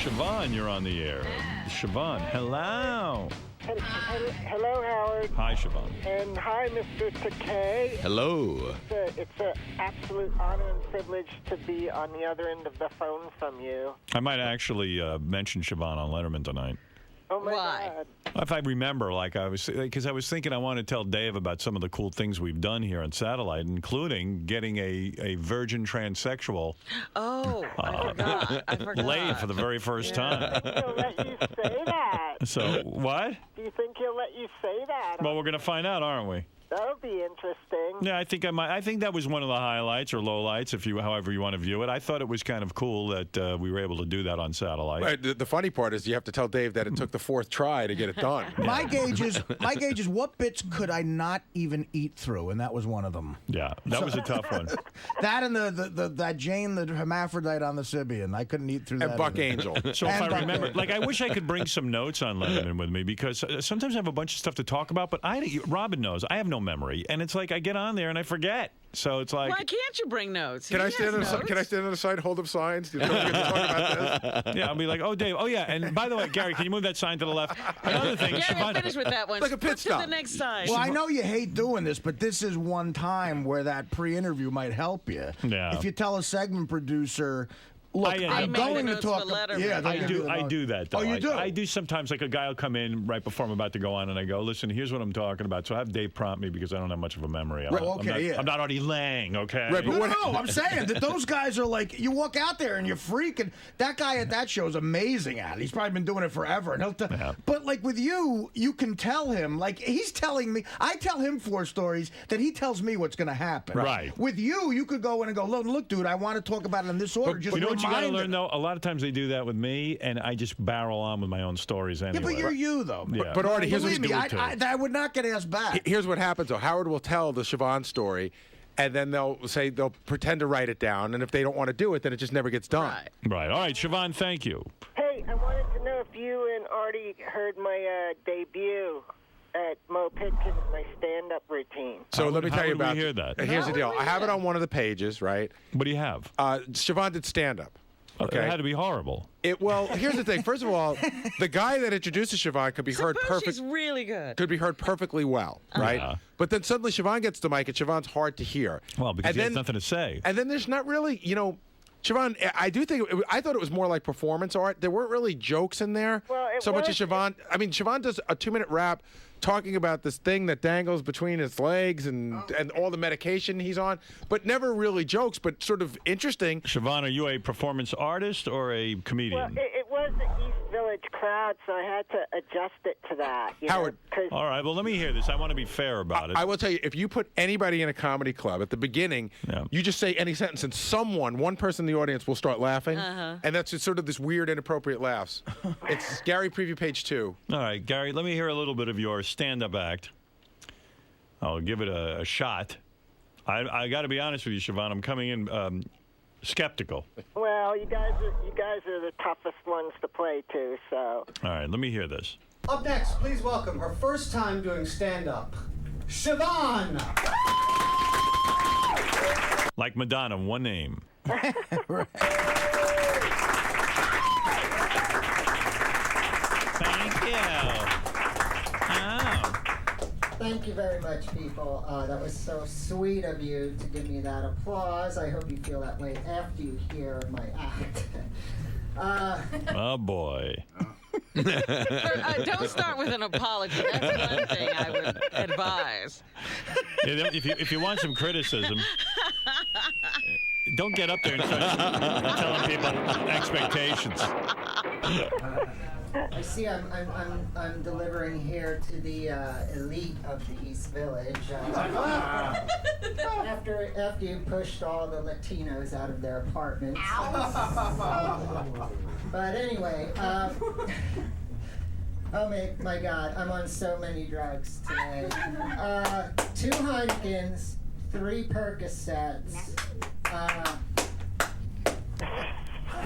Siobhan, you're on the air. Siobhan, hello. Hello, Howard. Hi, Siobhan. And hi, Mr. Takei. Hello. It's an absolute honor and privilege to be on the other end of the phone from you. I might actually mention Siobhan on Letterman tonight. Oh, my God. If I remember, because I was thinking I want to tell Dave about some of the cool things we've done here on Satellite, including getting a virgin transsexual. Oh, I forgot. Laid for the very first time. He'll let you say that. So, what? Do you think he'll let you say that? Well, we're going to find out, aren't we? That'll be interesting. Yeah, I think I think that was one of the highlights or lowlights, however you want to view it. I thought it was kind of cool that we were able to do that on Satellite. Right, the funny part is you have to tell Dave that it took the fourth try to get it done. My gauge is what bits could I not even eat through, and that was one of them. Yeah, that was a tough one. That and that Jane, the hermaphrodite on the Sibian, I couldn't eat through that. And Buck either. Angel. So if I remember, I wish I could bring some notes on Letterman with me because sometimes I have a bunch of stuff to talk about, but Robin knows I have no memory, and it's like I get on there and I forget. So it's like, why can't you bring notes? Can I stand on the side, hold up signs? Don't forget to talk about this. Yeah, I'll be like, oh, Dave, oh yeah, and by the way, Gary, can you move that sign to the left? Another thing, Gary, Siobhan, I'm finished with that one. Like a pit Flip stop. to the next sign. Well, I know you hate doing this, but this is one time where that pre-interview might help you. Yeah. If you tell a segment producer, look, I'm made going the to notes talk. for Letterman. Yeah, I do that, though. Oh, you do? I do sometimes, like a guy will come in right before I'm about to go on, and I go, listen, here's what I'm talking about. So I have Dave prompt me because I don't have much of a memory. I'm not Artie Lang, okay? Right, but No, I'm saying that those guys are like, you walk out there and you're freaking. That guy at that show is amazing at it. He's probably been doing it forever. And But like with you, you can tell him, like he's telling me, I tell him 4 stories, then he tells me what's going to happen. Right. With you could go in and go, look, dude, I want to talk about it in this order. Just you know what you got to remind learn, him. though? A lot of times they do that with me, and I just barrel on with my own stories anyway. Yeah, but you're you, though. Yeah. But Artie, here's Believe me, do it too. I would not get asked back. Here's what happens, though. Howard will tell the Siobhan story, and then they'll pretend to write it down, and if they don't want to do it, then it just never gets done. Right. All right, Siobhan, thank you. Hey, I wanted to know if you and Artie heard my debut at Mo Pitkin's, my stand-up routine. So let me tell you about we hear that? Here's the deal. I have it on one of the pages, right? What do you have? Siobhan did stand-up. Okay. It had to be horrible. Well, here's the thing. First of all, the guy that introduces Siobhan could be heard She's really good. Could be heard perfectly well, right? Yeah. But then suddenly Siobhan gets the mic, and Siobhan's hard to hear. Well, because he has nothing to say. And then there's not really, Siobhan, I thought it was more like performance art. There weren't really jokes in there. Well, so much as Siobhan. I mean, Siobhan does a 2-minute rap talking about this thing that dangles between his legs and all the medication he's on, but never really jokes, but sort of interesting. Siobhan, are you a performance artist or a comedian? Well, it was the East Village crowd, so I had to adjust it to that. Howard. All right, well, let me hear this. I want to be fair about it. I will tell you, if you put anybody in a comedy club at the beginning, you just say any sentence, and one person in the audience will start laughing, and that's just sort of this weird, inappropriate laughs. It's Gary Preview page 2. All right, Gary, let me hear a little bit of your stand-up act. I'll give it a shot. I got to be honest with you, Siobhan. I'm coming in skeptical. Well, you guys are the toughest ones to play to, so. All right, let me hear this. Up next, please welcome her first time doing stand-up, Siobhan. Like Madonna, one name. Thank you. Thank you very much, people. That was so sweet of you to give me that applause. I hope you feel that way after you hear my act. Oh, boy. Don't start with an apology. That's one thing I would advise. Yeah, if you want some criticism, don't get up there and start telling people expectations. I see I'm delivering here to the elite of the East Village. After you pushed all the Latinos out of their apartments. But anyway, oh my God, I'm on so many drugs today. 2 Heinekens, 3 Percocets,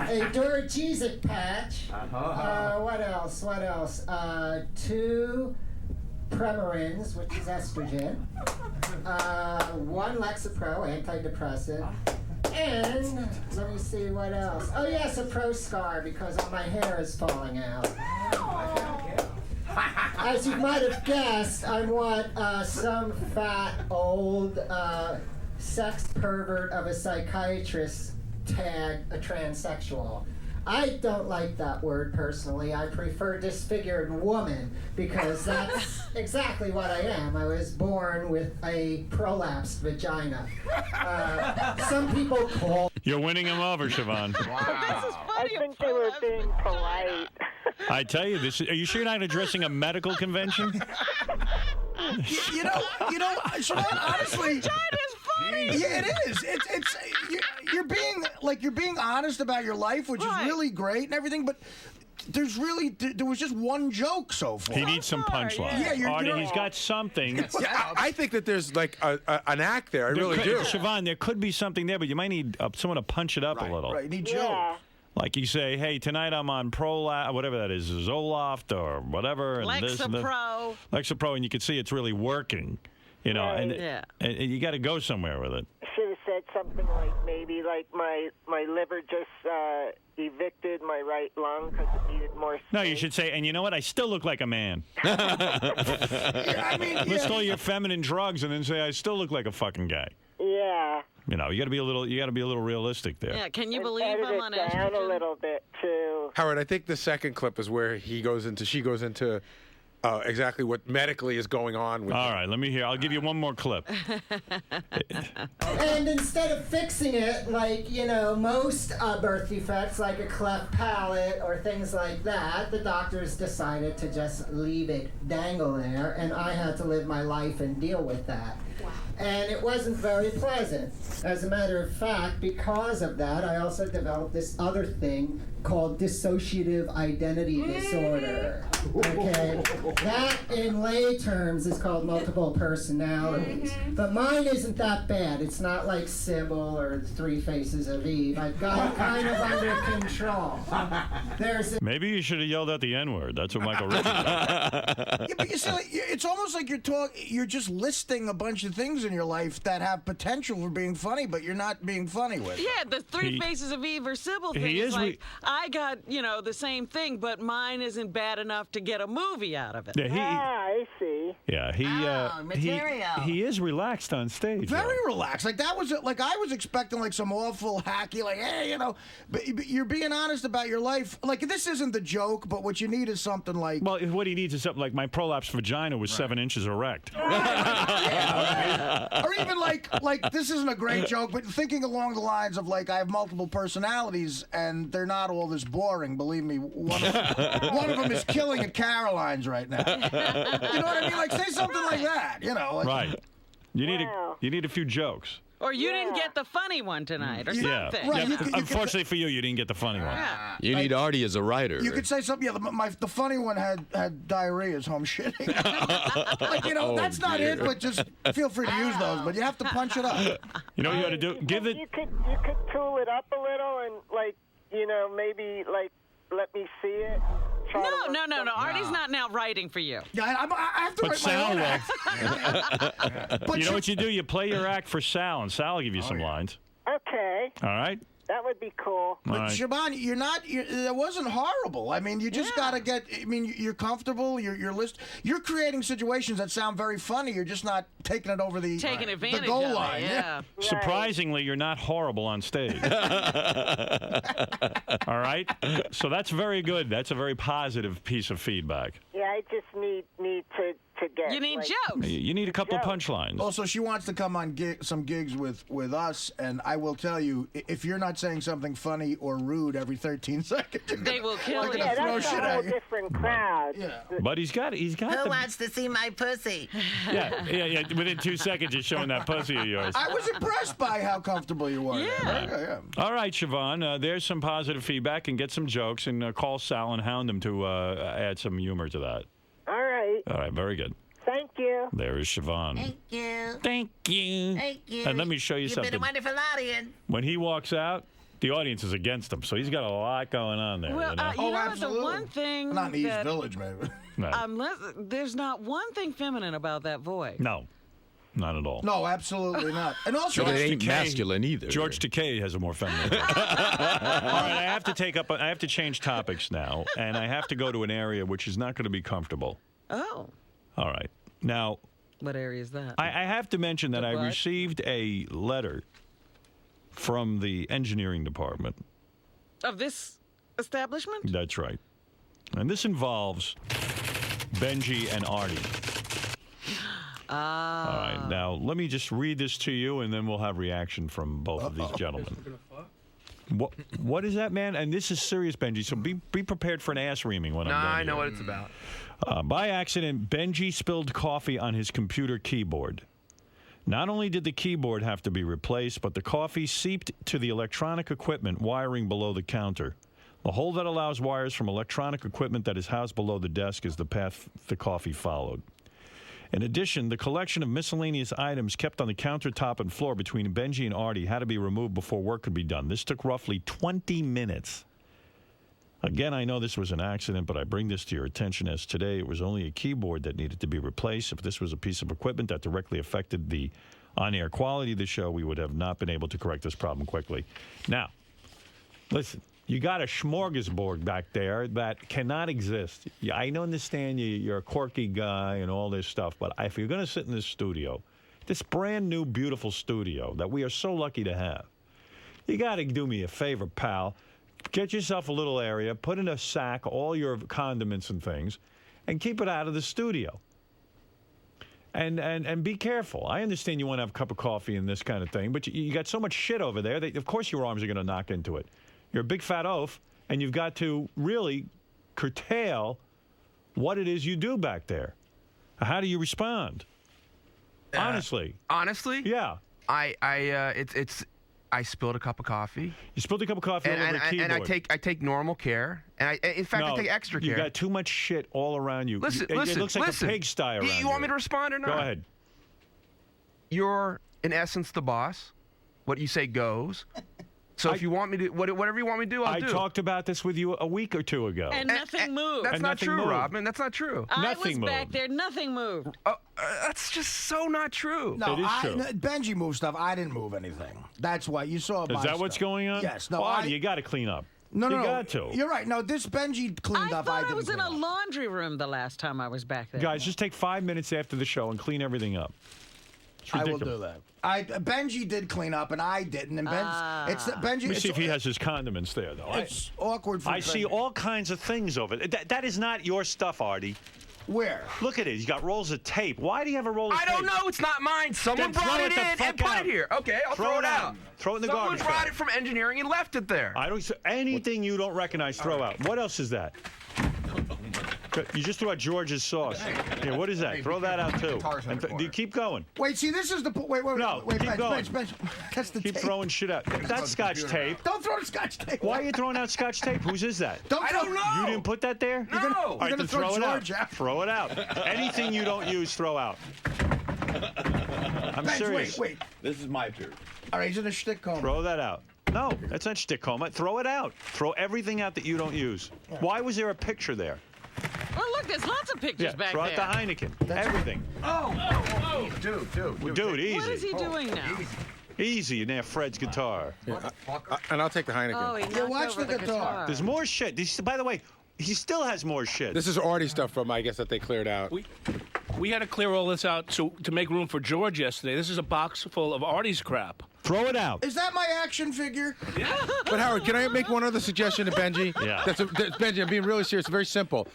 a Duragesic patch. What else? 2 Premarins, which is estrogen. 1 Lexapro, antidepressant. And let me see what else. Oh yes, a pro scar because all my hair is falling out. As you might have guessed, I'm what some fat old sex pervert of a psychiatrist tagged a transsexual. I don't like that word personally. I prefer disfigured woman because that's exactly what I am. I was born with a prolapsed vagina. Some people call... You're winning him over, Siobhan. Wow. This is funny. I think they were being polite. I tell you, are you sure you're not addressing a medical convention? You know, Siobhan, honestly... Yeah, it is. You're being honest about your life, which is really great and everything. But there was just one joke so far. He needs some punchlines. Yeah, Artie, he's got something. Yeah, I think that there's like an act there. I really do. Siobhan, there could be something there, but you might need someone to punch it up a little. Right, you need jokes. Like you say, hey, tonight I'm on whatever that is, Zoloft or whatever. And Lexapro. Lexapro, and you can see it's really working. You know, and you got to go somewhere with it. Should have said something like maybe like my liver just evicted my right lung because it needed more space. No, you should say, and you know what? I still look like a man. List all your feminine drugs and then say, I still look like a fucking guy. Yeah. You know, you got to be a little realistic there. Yeah, can you believe I'm on estrogen? Down a little bit too. Howard, I think the second clip is where she goes into exactly what medically is going on with All right, let me hear. I'll give you one more clip. And instead of fixing it, like, most birth defects, like a cleft palate or things like that, the doctors decided to just leave it dangle there, and I had to live my life and deal with that. Wow. And it wasn't very pleasant. As a matter of fact, because of that, I also developed this other thing called dissociative identity disorder. Okay? That, in lay terms, is called multiple personalities. But mine isn't that bad. It's not like Sybil or the Three Faces of Eve. I've got it kind of under control. Maybe you should have yelled out the N-word. That's what Michael Richards said. Yeah, but you see, it's almost like you're just listing a bunch of things in your life that have potential for being funny, but you're not being funny with. Yeah, the Three Faces of Eve or Sybil thing is like, I got, the same thing, but mine isn't bad enough to get a movie out of it. Yeah, I see. Yeah, material. He is relaxed on stage. Very relaxed. Like that was like I was expecting like some awful hacky, like hey, but you're being honest about your life. Like this isn't the joke, but what you need is something like. Well, what he needs is something like my prolapsed vagina was 7 inches erect. Or even like this isn't a great joke, but thinking along the lines of like I have multiple personalities and they're not all this boring. Believe me, one of them is killing at Caroline's right now. You know what I mean? Like say something like that. Like, right. You need a few jokes. Or you didn't get the funny one tonight, or something. Right, unfortunately for you, you didn't get the funny one. Yeah. You need Artie as a writer. You could say something. Yeah, the funny one had diarrhea as home shitting. That's not it. But just feel free to use those. But you have to punch it up. You know what you got to do? You could tool it up a little and maybe let me see it. No. Artie's not now writing for you. Yeah, I have to write Sal my own act. You know what you do? You play your act for Sal, and Sal will give you some lines. Okay. All right? That would be cool. But right. Siobhan, that wasn't horrible. I mean, you just got to get. I mean, you're comfortable. You're creating situations that sound very funny. You're just not taking it over the advantage the goal of line. It, yeah. Right. Surprisingly, you're not horrible on stage. All right? So that's very good. That's a very positive piece of feedback. Yeah, I just need to get. You need jokes. You need a couple of punchlines. Also, she wants to come on some gigs with us, and I will tell you, if you're not saying something funny or rude every 13 seconds, they will kill you. Yeah, that's a whole different crowd. Yeah. But he's got Who wants to see my pussy? Yeah. Within 2 seconds, you're showing that pussy of yours. I was impressed by how comfortable you were. Yeah. All right, Siobhan, there's some positive feedback, and get some jokes, and call Sal and hound him to add some humor to that. All right. All right, very good. Thank you. There is Siobhan. Thank you. Thank you. Thank you. And let me show you something. You've been a wonderful audience. When he walks out, the audience is against him, so he's got a lot going on there. Well, absolutely. the one thing Not in the East Village, maybe. No. there's not one thing feminine about that voice. No. Not at all. No, absolutely not. And also, But it ain't masculine either. George Takei has a more feminine voice. All right, I have to change topics now, and I have to go to an area which is not going to be comfortable. Oh. All right. Now, what area is that? I have to mention that I received a letter from the engineering department. Of this establishment? That's right. And this involves Benji and Artie. All right. Now, let me just read this to you, and then we'll have reaction from both of these gentlemen. What is that, man? And this is serious, Benji, so be prepared for an ass reaming when I'm done. I know what it's about. By accident, Benji spilled coffee on his computer keyboard. Not only did the keyboard have to be replaced, but the coffee seeped to the electronic equipment wiring below the counter. The hole that allows wires from electronic equipment that is housed below the desk is the path the coffee followed. In addition, the collection of miscellaneous items kept on the countertop and floor between Benji and Artie had to be removed before work could be done. This took roughly 20 minutes. Again, I know this was an accident, but I bring this to your attention as today it was only a keyboard that needed to be replaced. If this was a piece of equipment that directly affected the on-air quality of the show, we would have not been able to correct this problem quickly. Now, listen. You got a smorgasbord back there that cannot exist. I understand you're a quirky guy and all this stuff, but if you're going to sit in this studio, this brand new, beautiful studio that we are so lucky to have, you got to do me a favor, pal. Get yourself a little area, put in a sack all your condiments and things, and keep it out of the studio. And be careful. I understand you want to have a cup of coffee and this kind of thing, but you got so much shit over there that, of course, your arms are going to knock into it. You're a big fat oaf, and you've got to really curtail what it is you do back there. How do you respond? Honestly. Honestly? Yeah. I spilled a cup of coffee. You spilled a cup of coffee all over a keyboard. And I take normal care. And in fact, I take extra care. You got too much shit all around you. Listen. It looks like a pigsty around you. You want me to respond or not? Go ahead. You're, in essence, the boss. What you say goes. So if you want me to, whatever you want me to do, I'll do. I talked about this with you a week or two ago. And nothing moved. That's not true, Robin. That's not true. I was back there. Nothing moved. That's just so not true. No, it is true. Benji moved stuff. I didn't move anything. That's why you saw. Is that what's going on? Yes. No. You got to clean up. No. You got to. You're right. No, this Benji cleaned up. I thought I was in a laundry room the last time I was back there. Guys, just take 5 minutes after the show and clean everything up. I will do that. Benji did clean up, and I didn't. And Benji. Let me see if he has his condiments there, though. It's awkward for I see all kinds of things over there. That is not your stuff, Artie. Where? Look at it. He's got rolls of tape. Why do you have a roll of tape? I don't know. It's not mine. Someone brought it in and put it here. Okay, I'll throw it out. Throw it in the garbage. Someone brought it from engineering and left it there. I don't. Anything you don't recognize, throw out. What else is that? You just threw out George's sauce. Yeah, what is that? Throw that out too. And you keep going. Wait, see, this is the wait. No, wait, keep going. Bench. That's the Keep tape. throwing shit out. That's Scotch tape. Don't throw the Scotch tape. Why are you throwing out Scotch tape? Whose is that? I don't know. You didn't put that there? No. All right, then throw it out. George. Throw it out. Anything you don't use, throw out. I'm Bench, serious. Wait. This is my turn. All right, he's in a shtick coma. Throw that out. No, that's not shtick coma. Throw it out. Throw everything out that you don't use. Why was there a picture there? Well, look, there's lots of pictures back throw there. out the Heineken. Everything. Dude, easy. What is he doing now? Easy in there, Fred's guitar. And I'll take the Heineken. Oh, he knocked watch over the guitar. There's more shit. By the way, he still has more shit. This is Artie stuff from, I guess, that they cleared out. We had to clear all this out to make room for George yesterday. This is a box full of Artie's crap. Throw it out. Is that my action figure? Yeah. But Howard, can I make one other suggestion to Benji? Yeah. Benji, I'm being really serious. It's very simple.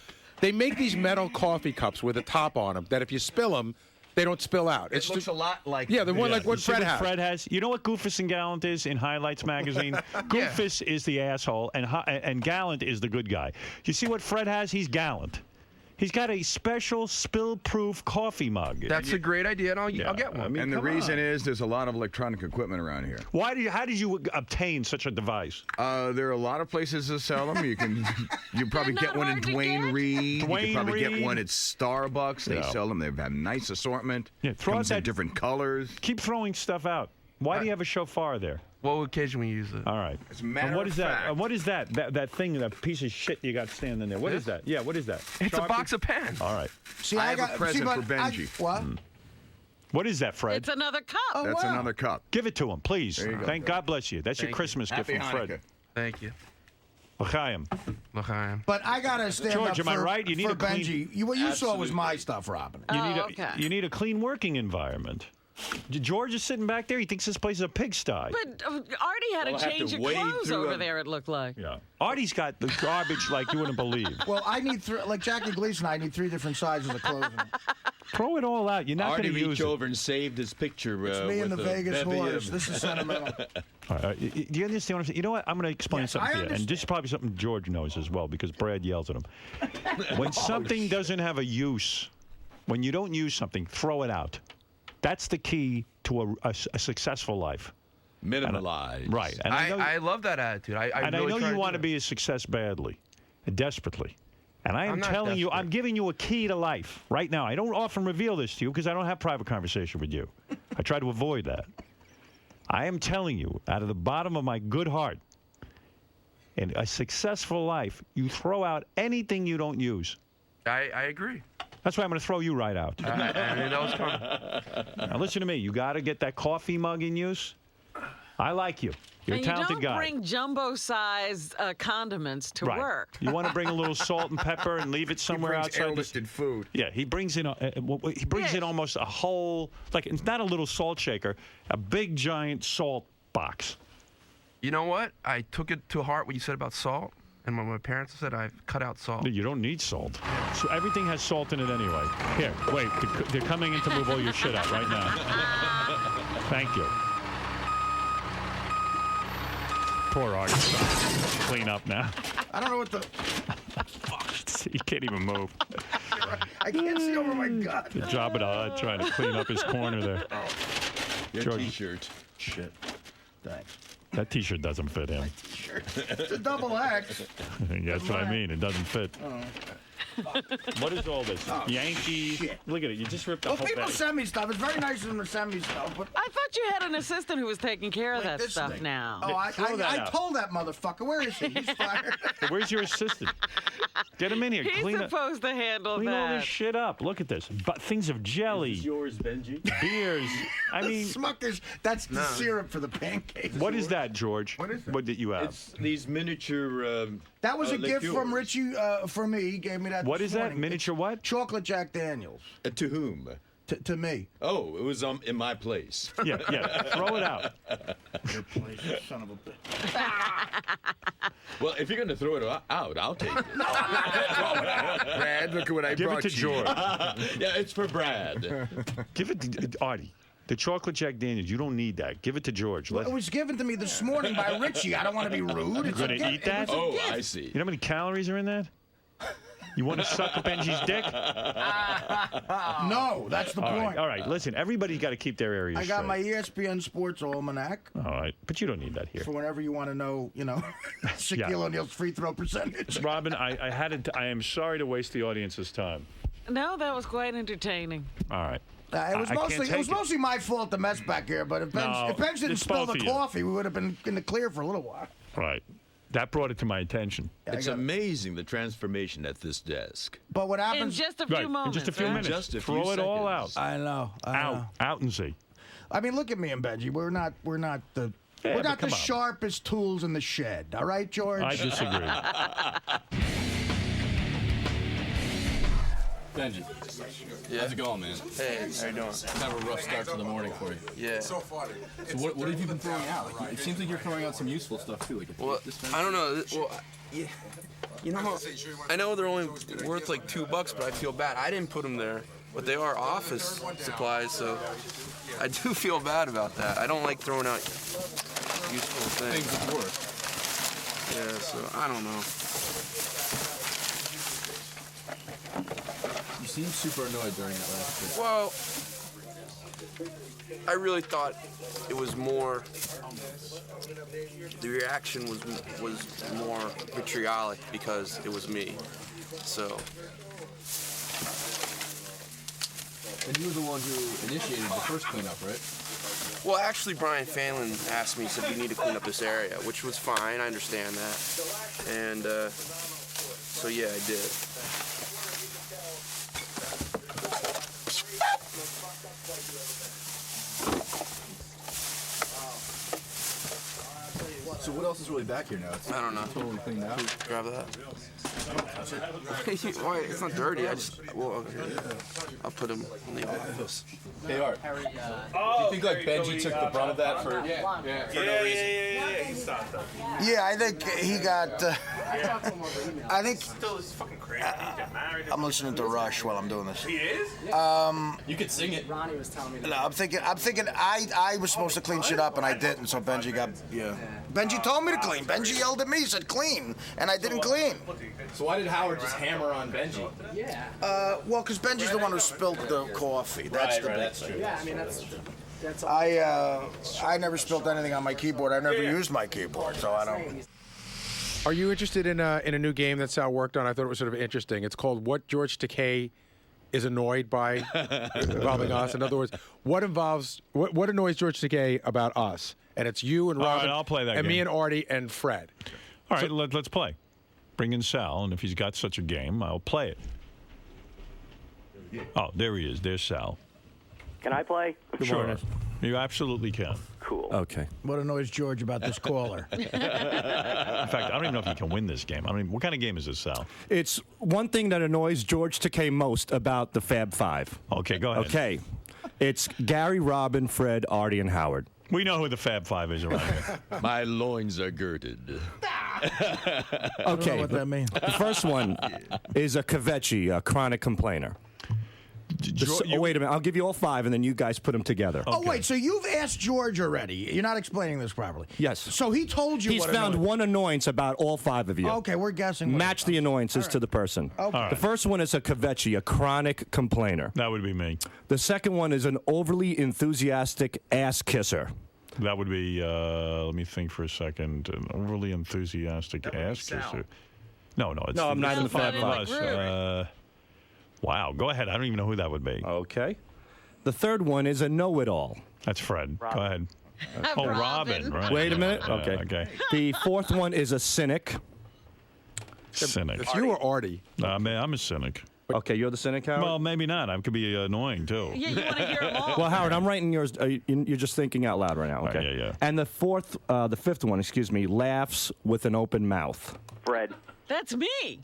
They make these metal coffee cups with a top on them that if you spill them, they don't spill out. It looks a lot like... Yeah, the one like what Fred has. Fred has. You know what Goofus and Gallant is in Highlights magazine? Goofus is the asshole, and Gallant is the good guy. You see what Fred has? He's Gallant. He's got a special spill-proof coffee mug. That's a great idea, and I'll get one. I mean, and the reason is there's a lot of electronic equipment around here. How did you obtain such a device? There are a lot of places that sell them. You probably get one in Dwayne Reed. You can probably get one at Starbucks. They sell them. They have a nice assortment. Yeah, comes in different colors. Keep throwing stuff out. Why do you have a shofar there? What occasion we use it? All right. As a matter and what of is fact, that? What is that? That thing, that piece of shit you got standing there? What is that? Yeah, what is that? It's a box of pens. All right. See, I have a present for Benji. What? What is that, Fred? It's another cup. Oh, That's wow. another cup. Give it to him, please. There you go. Thank God bless you. That's your Thank you. Christmas gift Happy from Hanukkah. Fred. Thank you. L'chaim. L'chaim. But I gotta stand George, up am I for, right? You need for a clean- Benji. What you saw was my stuff, Robin. You need a clean working environment. George is sitting back there. He thinks this place is a pigsty. But Artie had Well, to I have change to your wade clothes through over a- there, it looked like. Yeah. Artie's got the garbage like you wouldn't believe. Well, I need like Jackie Gleason. I need 3 different sizes of clothing. Throw it all out. You're not Artie going to use reached it. over and saved his picture. It's me and the with a Vegas bevy horse. of- This is sentimental. All right, do you understand what I'm saying? You know what? I'm going to explain Yes, something I to you. And understand. this is probably something George knows as well because Brad yells at him. When something doesn't have a use, when you don't use something, throw it out. That's the key to a successful life. Minimalize. Right. And I love that attitude. I know really try you to want do to be a success badly, desperately. And I am I'm not telling you, desperate. I'm giving you a key to life right now. I don't often reveal this to you because I don't have private conversation with you. I try to avoid that. I am telling you, out of the bottom of my good heart, in a successful life, you throw out anything you don't use. I agree. That's why I'm going to throw you right out. I knew that was coming. Now listen to me. You got to get that coffee mug in use. I like you. You're And a talented you don't guy. bring jumbo-sized condiments to Right. work. You want to bring a little salt and pepper and leave it somewhere brings outside. airlifted food. Yeah, he brings in in almost a whole, like it's not a little salt shaker, a big giant salt box. You know what? I took it to heart what you said about salt. And when my parents said I've cut out salt. You don't need salt. So everything has salt in it anyway. Here, wait. They're coming in to move all your shit out right now. Thank you. Poor Artie. Clean up now. I don't know what the. He can't even move. I can't see over my gut. Good job at trying to clean up his corner there. Your George. T-shirt. Shit. Thanks. That T-shirt doesn't fit him. It's a double X. That's what I mean. It doesn't fit. Oh. What is all this? Yankees. shit. Look at it. You just ripped the Well, whole people bag. send me stuff. It's very nice of them to send me stuff, but I thought you had an assistant who was taking care of like that this stuff thing. now. Oh, Throw that I out. told that motherfucker. Where is he? He's fired. Where's your assistant? Get him in here. He's Clean up. supposed to handle Clean all that. this shit up. Look at this. But things of jelly, Yours, Benji. beers. I mean, Smuckers. That's the syrup for the pancakes. what is that, George? What is that? What did you have? It's these miniature. That was a gift liqueurs. from Richie for me. He gave me that. What this is that? morning. Miniature what? Chocolate Jack Daniels. To whom? To me. Oh, it was in my place. Yeah. Throw it out. Your place, you son of a bitch. Well, if you're going to throw it out, I'll take it. Brad, look at what I Give it brought to you. George. Yeah, it's for Brad. Give it to Artie. The chocolate Jack Daniels. You don't need that. Give it to George. It was given to me this morning by Richie. I don't want to be rude. It's You're a gonna gift. eat that? It was a Oh, gift. I see. You know how many calories are in that? You want to suck Benji's dick? No, that's the point. All right. Listen, everybody's got to keep their areas I got my straight. ESPN Sports Almanac All right, but you don't need that here. for whenever you want to know, Shaquille Yeah. O'Neal's free throw percentage. Robin, I am sorry to waste the audience's time. No, that was quite entertaining. All right. It was I can't mostly take it. mostly my fault, the mess back here. But if Ben, No, if Ben didn't it's spill both the of you. coffee, we would have been in the clear for a little while. Right. That brought it to my attention. It's amazing the transformation at this desk. But what In happens? just a few Right. moments. In just a few huh? minutes. Just a Throw few it all out. seconds. I know. Out and see. I mean, look at me and Benji. We're not the. Yeah, we're but not the come on. sharpest tools in the shed. All right, George? I disagree. Benji. Yeah. How's it going, man? Hey, how you doing? Kind of a rough start to the morning for you. Yeah. So what have you been throwing out? Like, it seems like you're throwing out some useful stuff too. Like Well, I don't know. Well, yeah. You know, I know they're only worth like $2, but I feel bad. I didn't put them there, but they are office supplies, so I do feel bad about that. I don't like throwing out useful things. Things that work. Yeah, so I don't know. You seemed super annoyed during that last trip. Well, I really thought it was more. The reaction was more vitriolic because it was me. So. And you were the one who initiated the first cleanup, right? Well, actually, Brian Phelan asked me, he said, we need to clean up this area, which was fine. I understand that. And so, yeah, I did. So what else is really back here now? I don't know. Totally cleaned out. Grab that. Why? It's not dirty. I'll put him in the office. Hey, Art. Do you think like Benji took the brunt of that for no reason? He stopped that. Yeah, I think he got. I think. Still, this is fucking crazy. I'm listening to Rush while I'm doing this. He is? You could sing it. Ronnie was telling me. No, I'm thinking. I was supposed to clean shit up and I didn't, so Benji got. Yeah. Benji told me to clean. Benji yelled at me, said clean, and I didn't clean. So why did Howard just hammer on Benji? Yeah. Well, because Benji's the one who spilled the coffee. That's the big that's thing. true. Yeah, I mean that's all. I never spilled anything on my keyboard. I've never used my keyboard, so I don't. Are you interested in a new game that Sal worked on? I thought it was sort of interesting. It's called What George Takei is Annoyed By, involving us. In other words, what annoys George Takei about us? And it's you and Robin, I'll play that and game. me and Artie and Fred. All right, let's play. Bring in Sal, and if he's got such a game, I'll play it. Oh, there he is. There's Sal. Can I play? Sure. You absolutely can. Cool. Okay. What annoys George about this caller? In fact, I don't even know if you can win this game. I mean, what kind of game is this, Sal? It's one thing that annoys George Takei most about the Fab Five. Okay, go ahead. Okay. It's Gary, Robin, Fred, Artie, and Howard. We know who the Fab Five is around here. My loins are girded. Okay. I don't know what that means. The first one is a kvetchy, a chronic complainer. Wait a minute. I'll give you all five, and then you guys put them together. Oh, wait. So you've asked George already. You're not explaining this properly. Yes. So he told you He's what found annoyed- one annoyance about all five of you. Okay, we're guessing. what Match the annoyances to the person. Okay. All right. The first one is a kvetchy, a chronic complainer. That would be me. The second one is an overly enthusiastic ass kisser. That would be, let me think for a second, an overly enthusiastic ass kisser. No, it's No, I'm not in the Fab Five. Wow, go ahead. I don't even know who that would be. Okay. The third one is a know-it-all. That's Fred. Go ahead. Oh, Robin. Right. Wait a minute. Yeah, Okay. Okay. The fourth one is a cynic. Cynic. It's you or Artie? I'm a cynic. Okay, you're the cynic, Howard? Well, maybe not. I could be annoying, too. Yeah, you want to hear them all. Well, Howard, I'm writing yours. You're just thinking out loud right now. Okay. Yeah. And the fifth one, laughs with an open mouth. Fred. That's me.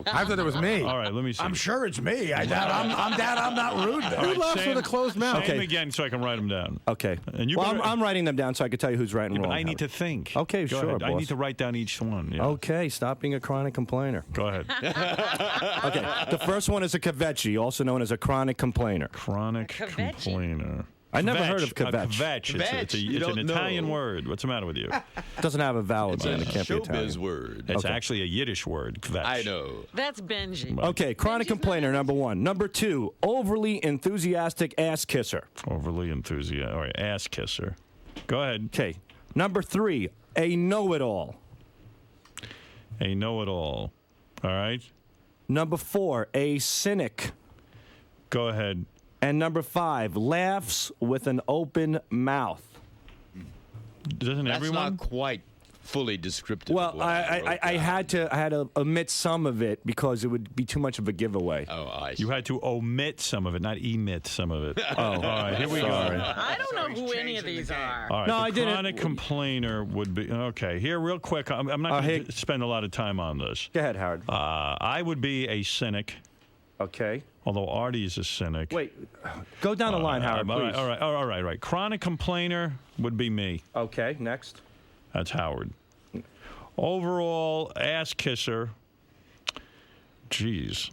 I thought it was me. All right, let me see. I'm sure it's me. I'm not rude. All right, Who laughs with a closed mouth? Say them again so I can write them down. Okay. And you well, better- I'm writing them down so I can tell you who's right and Yeah, wrong. but I need to Howard. think. Okay, Go sure, ahead. I boss. need to write down each one. Yeah. Okay, stop being a chronic complainer. Go ahead. Okay, the first one is a kvetchy, also known as a chronic complainer. Chronic complainer. I never heard of kvetch. Kvetch. It's an Italian word. What's the matter with you? It doesn't have a vowel in it. It can't be Italian. Showbiz word. It's actually a Yiddish word. Kvetch. I know. That's Benji. Okay, chronic complainer, number one. Number two, overly enthusiastic ass kisser. Overly enthusiastic. All right, ass kisser. Go ahead. Okay. Number three, a know-it-all. A know-it-all. All right. Number four, a cynic. Go ahead. And number five, laughs with an open mouth. Doesn't That's everyone? not quite fully descriptive. Well, of what I wrote I down. had to omit some of it because it would be too much of a giveaway. Oh, I see. You had to omit some of it, not emit some of it. Oh, all right. Here we go. I don't know who any of these are. All right, No, the I didn't. chronic complainer would be okay. Here, real quick. I'm not going to spend a lot of time on this. Go ahead, Howard. I would be a cynic. Okay. Although Artie is a cynic. Wait, go down the line, Howard, please. All right. Chronic complainer would be me. Okay, next. That's Howard. Overall ass kisser. Jeez.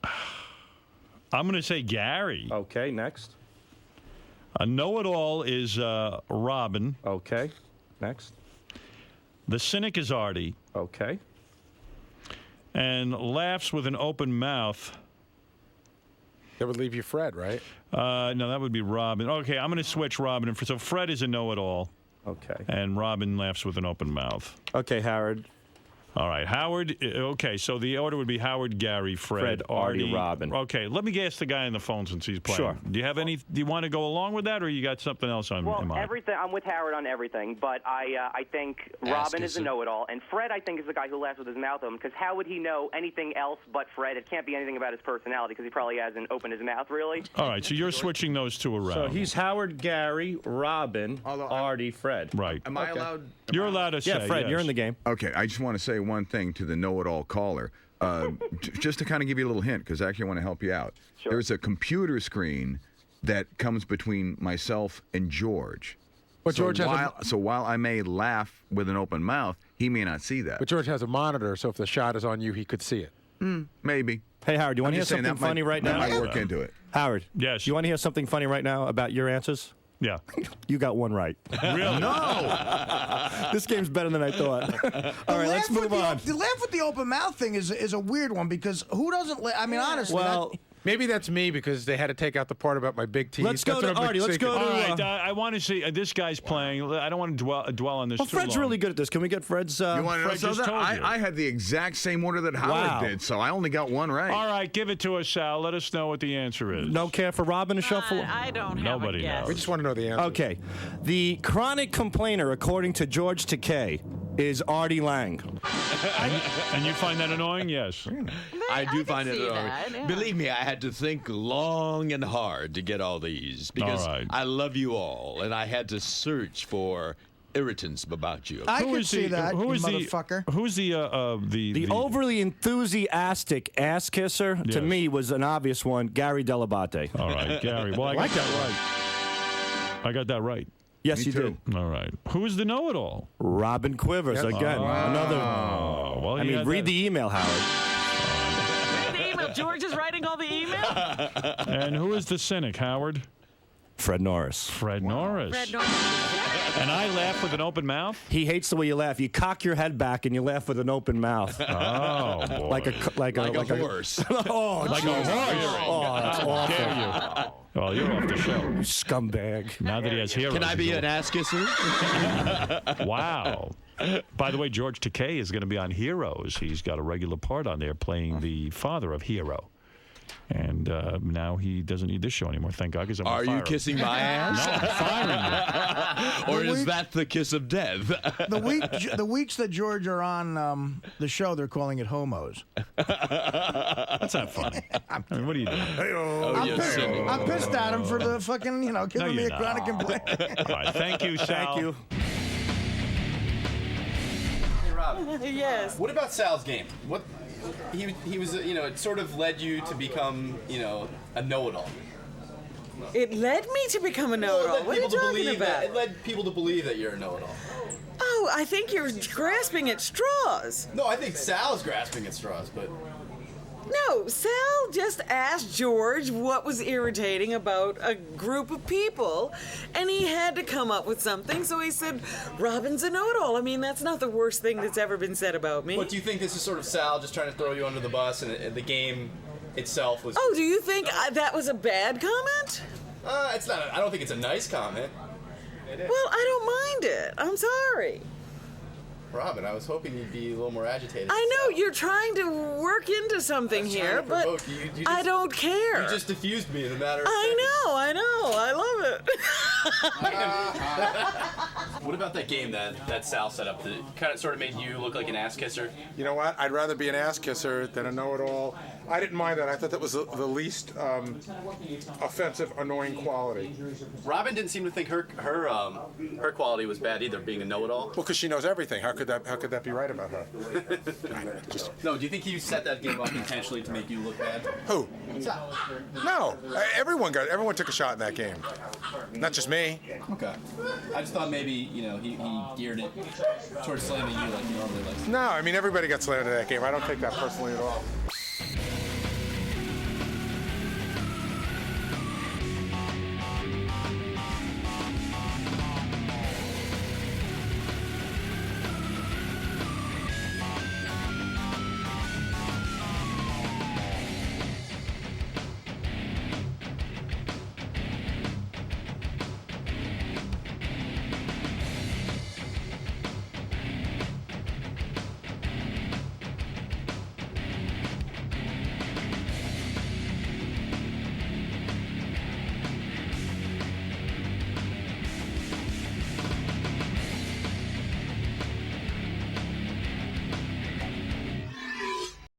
I'm going to say Gary. Okay, next. A know-it-all is Robin. Okay, next. The cynic is Artie. Okay. And laughs with an open mouth. That would leave you Fred, right? No, that would be Robin. Okay, I'm going to switch Robin. So Fred is a know-it-all. Okay. And Robin laughs with an open mouth. Okay, Howard. All right, Howard. Okay, so the order would be Howard, Gary, Fred, Artie, Robin. Okay, let me ask the guy on the phone since he's playing. Sure. Do you have any? Do you want to go along with that, or you got something else on in mind? Everything. I'm with Howard on everything, but I think Robin is the know-it-all, and Fred I think is the guy who laughs with his mouth open. Because how would he know anything else but Fred? It can't be anything about his personality because he probably hasn't opened his mouth really. All right, so you're switching those two around. So he's Howard, Gary, Robin, Artie, Fred. Right. Am I allowed? You're allowed to say. Yeah, Fred, yes. you're in the game. Okay, I just want to say one thing to the know-it-all caller, just to kind of give you a little hint, because actually I want to help you out. Sure. There's a computer screen that comes between myself and George. But George has so while I may laugh with an open mouth, he may not see that. But George has a monitor, so if the shot is on you, he could see it. Maybe. Hey, Howard, you want to hear just saying something that funny might- right that now? might work into it. Howard. Yes. You want to hear something funny right now about your answers? Yeah. You got one right. Really? No. This game's better than I thought. All right, let's move on. The laugh with the open mouth thing is a weird one because who doesn't? I mean, honestly. Well, maybe that's me because they had to take out the part about my big teeth. Let's go That's to what I'm Artie. Let's thinking. go to. All right, I want to see. This guy's playing. I don't want to dwell on this Well, too Fred's long. really good at this. Can we get Fred's? You want to know Fred just something? told you. I had the exact same order that Howard did, so I only got one right. All right, give it to us, Sal. Let us know what the answer is. No care for Robin to shuffle? I don't have Nobody a guess. knows. We just want to know the answer. Okay. The chronic complainer, according to George Takei, is Artie Lang. And you find that annoying? Yes. I do find it see annoying. that, yeah. Believe me, I had to think long and hard to get all these because All right. I love you all, and I had to search for irritants about you. I Who could is see the- that, who you is the- motherfucker. Who's the The overly enthusiastic ass kisser, to Yes. me, was an obvious one, Gary Delabate. All right, Gary. Well, I got that right. I got that right. Yes, Me you too. did. All right. Who's the know-it-all? Robin Quivers, again. Another. Oh, well, I mean, read the email, Howard. The email. George is writing all the email. And who is the cynic, Howard? Fred Norris. Fred Norris. Fred Norris. And I laugh with an open mouth? He hates the way you laugh. You cock your head back and you laugh with an open mouth. Oh, boy. like a horse. Oh, Like a Jesus. horse. Oh, that's How awful. dare you? Well, you're off the show. You scumbag. Now that he has heroes. Can I be he's an ass kisser? Wow. By the way, George Takei is going to be on Heroes. He's got a regular part on there playing the father of Hero. And now he doesn't need this show anymore. Thank God, because I'm Are gonna fire you him. kissing my ass? No, I'm firing you. Or is that the kiss of death? The weeks that George are on the show, they're calling it homos. That's not funny. I mean, what are you doing? I'm pissed at him for the fucking, giving me you're a chronic complaint. All right, thank you, Sal. Thank you. Hey, Rob. Yes. What about Sal's game? What he was, it sort of led you to become, a know-it-all. It led me to become a know-it-all. What are you talking about? It led people to believe that you're a know-it-all. Oh, I think you're grasping at straws. No, I think Sal's grasping at straws, but No, Sal just asked George what was irritating about a group of people, and he had to come up with something, so he said, Robin's a know-it-all. I mean, that's not the worst thing that's ever been said about me. But do you think this is sort of Sal just trying to throw you under the bus, and the game itself was? Oh, do you think that was a bad comment? It's not. I don't think it's a nice comment. Well, I don't mind it. I'm sorry. Robin, I was hoping you'd be a little more agitated. I know you're trying to work into something I was trying here, to but provoke you. You I just- don't care. You just diffused me in a matter of I know. I love it. What about that game that Sal set up that kind of sort of made you look like an ass kisser? You know what? I'd rather be an ass kisser than a know-it-all. I didn't mind that. I thought that was the least offensive, annoying quality. Robin didn't seem to think her quality was bad either, being a know-it-all. Well, because she knows everything. How could that be right about her? No, do you think he set that game up intentionally to make you look bad? Who? Sal. No. Everyone took a shot in that game. Not just me. Okay. I just thought maybe he geared it towards slamming you like he normally likes. No, I mean everybody got slanted in that game. I don't take that personally at all.